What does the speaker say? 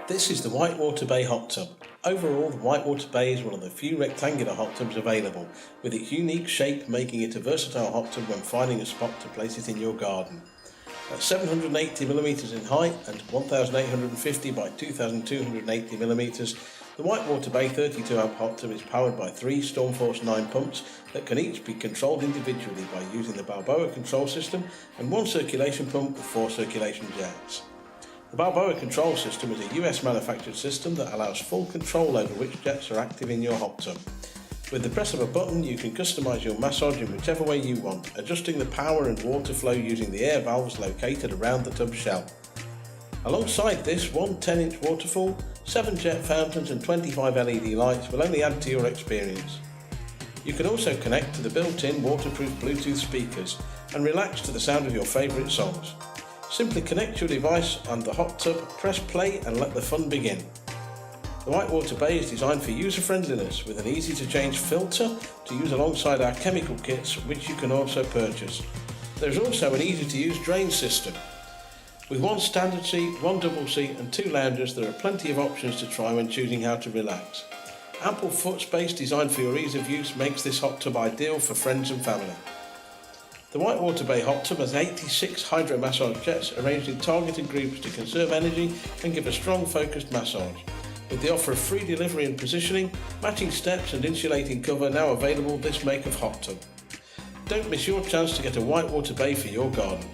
This is the Whitewater Bay hot tub. Overall, the Whitewater Bay is one of the few rectangular hot tubs available, with its unique shape making it a versatile hot tub when finding a spot to place it in your garden. At 780mm in height and 1850 by 2280mm, the Whitewater Bay 32 amp hot tub is powered by 3 Stormforce 9 pumps that can each be controlled individually by using the Balboa control system and 1 circulation pump with 4 circulation jets. The Balboa control system is a US manufactured system that allows full control over which jets are active in your hot tub. With the press of a button, you can customise your massage in whichever way you want, adjusting the power and water flow using the air valves located around the tub shell. Alongside this, 1 10-inch waterfall, 7 jet fountains and 25 LED lights will only add to your experience. You can also connect to the built-in waterproof Bluetooth speakers and relax to the sound of your favourite songs. Simply connect your device and the hot tub, press play and let the fun begin. The Whitewater Bay is designed for user-friendliness with an easy-to-change filter to use alongside our chemical kits, which you can also purchase. There is also an easy-to-use drain system. With 1 standard seat, 1 double seat and 2 loungers, there are plenty of options to try when choosing how to relax. Ample foot space designed for your ease of use makes this hot tub ideal for friends and family. The Whitewater Bay hot tub has 86 hydro massage jets arranged in targeted groups to conserve energy and give a strong focused massage. With the offer of free delivery and positioning, matching steps and insulating cover now available, this make of hot tub. Don't miss your chance to get a Whitewater Bay for your garden.